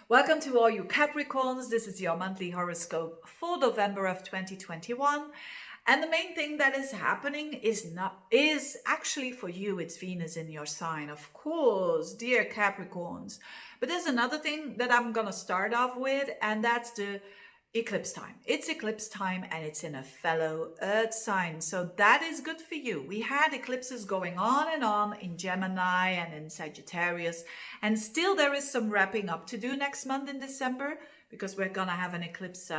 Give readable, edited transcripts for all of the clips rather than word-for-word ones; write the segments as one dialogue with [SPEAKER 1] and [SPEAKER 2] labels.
[SPEAKER 1] Welcome to all you Capricorns. This is your monthly horoscope for November of 2021. And the main thing that is happening is actually for you, it's Venus in your sign, of course, dear Capricorns. But there's another thing that I'm gonna start off with, and that's the eclipse time. It's eclipse time and it's in a fellow earth sign. So that is good for you. We had eclipses going on and on in Gemini and in Sagittarius. And still there is some wrapping up to do next month in December because we're going to have an eclipse,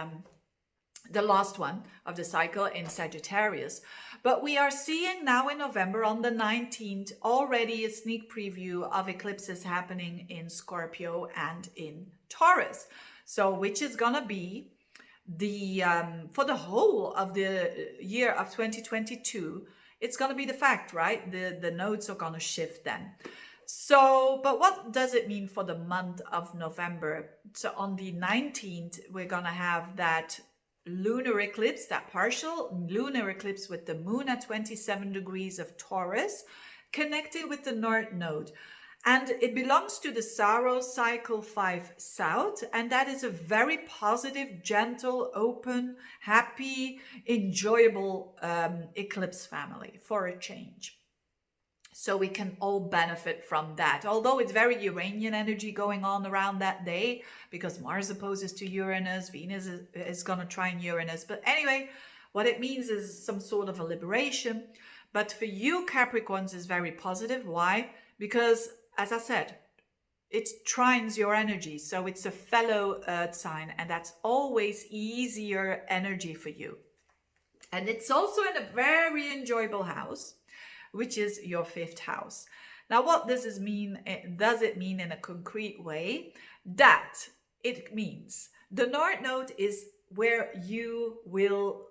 [SPEAKER 1] the last one of the cycle in Sagittarius. But we are seeing now in November on the 19th already a sneak preview of eclipses happening in Scorpio and in Taurus. So which is going to be the for the whole of the year of 2022, it's going to be the fact, right? The nodes are going to shift then. So, but what does it mean for the month of November? So on the 19th, we're going to have that lunar eclipse, that partial lunar eclipse with the moon at 27 degrees of Taurus, connected with the North Node. And it belongs to the Saros cycle 5 South, and that is a very positive, gentle, open, happy, enjoyable eclipse family for a change. So we can all benefit from that. Although it's very Uranian energy going on around that day, because Mars opposes to Uranus, Venus is going to trine Uranus. But anyway, what it means is some sort of a liberation. But for you, Capricorns, is very positive. Why? Because, as I said, it trines your energy. So it's a fellow earth sign, and that's always easier energy for you. And it's also in a very enjoyable house, which is your 5th house. Now, what does this mean? Does it mean in a concrete way? That it means the North Node is where you will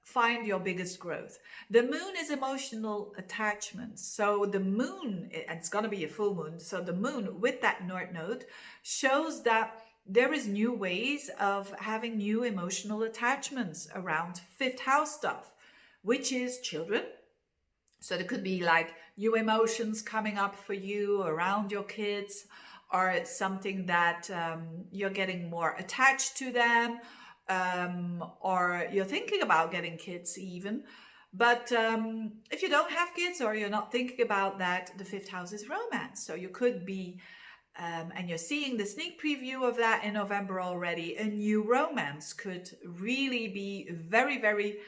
[SPEAKER 1] find your biggest growth. The moon is emotional attachment. So the moon, and it's going to be a full moon. So the moon with that North Node shows that there is new ways of having new emotional attachments around 5th house stuff, which is children. So there could be like new emotions coming up for you around your kids, or it's something that you're getting more attached to them, or you're thinking about getting kids even. But if you don't have kids or you're not thinking about that, the 5th house is romance. So you could be, and you're seeing the sneak preview of that in November already, a new romance could really be very, very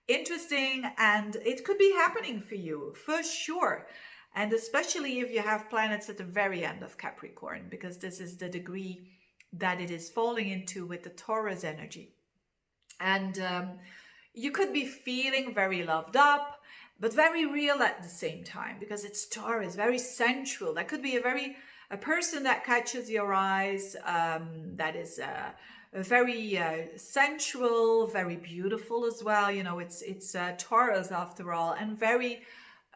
[SPEAKER 1] interesting, and it could be happening for you for sure. And especially if you have planets at the very end of Capricorn, because this is the degree that it is falling into with the Taurus energy. And you could be feeling very loved up, but very real at the same time, because it's Taurus, very sensual. That could be a person that catches your eyes, that is very sensual, very beautiful as well. You know, it's Taurus after all, and very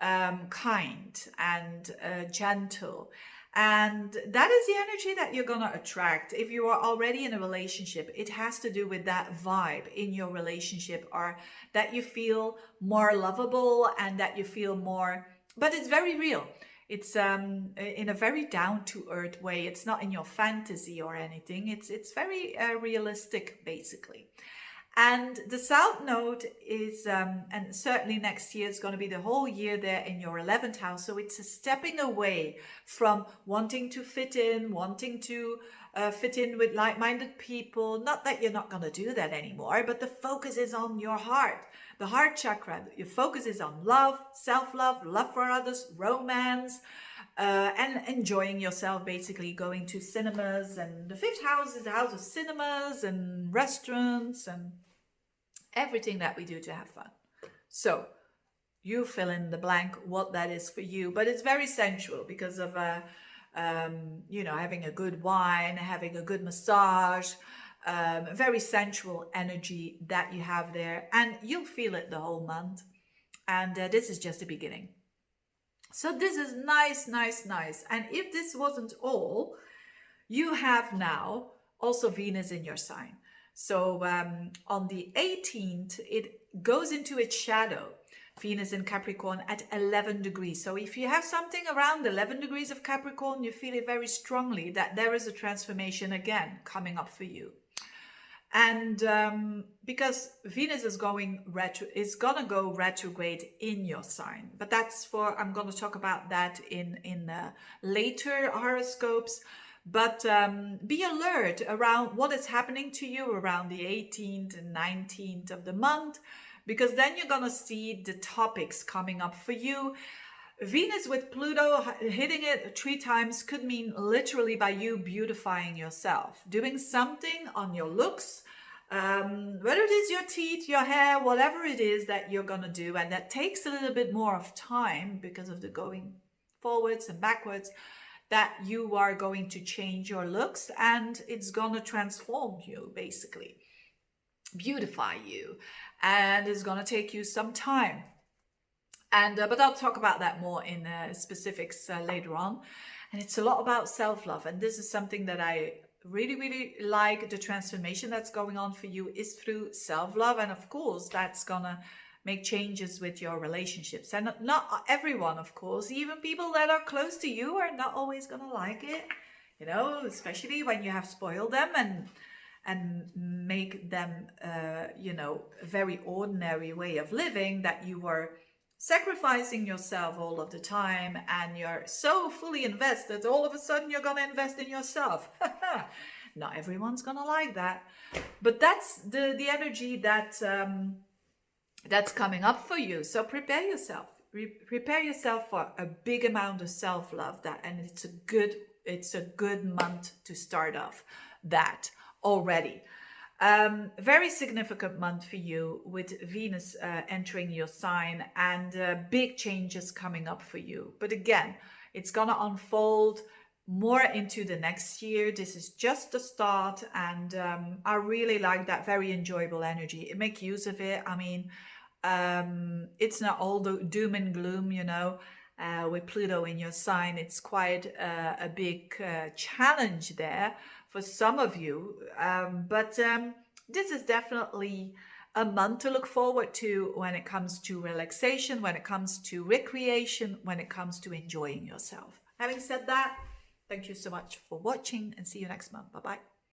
[SPEAKER 1] kind and gentle. And that is the energy that you're going to attract. If you are already in a relationship, it has to do with that vibe in your relationship, or that you feel more lovable and that you feel more, but it's very real. It's in a very down-to-earth way. It's not in your fantasy or anything. It's very realistic, basically. And the South Node is, and certainly next year is going to be the whole year there in your 11th house. So it's a stepping away from wanting to fit in, wanting to fit in with like-minded people. Not that you're not going to do that anymore, but the focus is on your heart, the heart chakra. Your focus is on love, self-love, love for others, romance, and enjoying yourself, basically going to cinemas. And the 5th house is the house of cinemas and restaurants and everything that we do to have fun. So you fill in the blank what that is for you, but it's very sensual because of having a good wine, having a good massage, very sensual energy that you have there, and you'll feel it the whole month. And this is just the beginning. So this is nice. And if this wasn't all, you have now also Venus in your sign. So on the 18th, it goes into its shadow. Venus in Capricorn at 11 degrees. So if you have something around 11 degrees of Capricorn, you feel it very strongly that there is a transformation again coming up for you. And because Venus is gonna go retrograde in your sign, but I'm going to talk about that in later horoscopes. But be alert around what is happening to you around the 18th and 19th of the month, because then you're going to see the topics coming up for you. Venus with Pluto hitting it 3 times could mean literally by you beautifying yourself, doing something on your looks, whether it is your teeth, your hair, whatever it is that you're going to do. And that takes a little bit more of time because of the going forwards and backwards, that you are going to change your looks and it's going to transform you, basically beautify you, and it's going to take you some time. And but I'll talk about that more in specifics later on. And it's a lot about self-love, and this is something that I really like. The transformation that's going on for you is through self-love, and of course that's gonna make changes with your relationships. And not everyone, of course, even people that are close to you are not always gonna like it, you know, especially when you have spoiled them and make them you know, a very ordinary way of living, that you were sacrificing yourself all of the time, and you're so fully invested, all of a sudden you're going to invest in yourself. Not everyone's going to like that, but that's the energy that that's coming up for you. So prepare yourself. Prepare yourself for a big amount of self-love, and it's a good month to start off that already. Very significant month for you with Venus entering your sign, and big changes coming up for you. But again, it's gonna unfold more into the nest year. This is just the start, and I really like that. Very enjoyable energy. Make use of it. I mean, it's not all the doom and gloom, you know. With Pluto in your sign, it's quite a big challenge there for some of you, but this is definitely a month to look forward to when it comes to relaxation, when it comes to recreation, when it comes to enjoying yourself. Having said that, thank you so much for watching, and see you next month. Bye bye.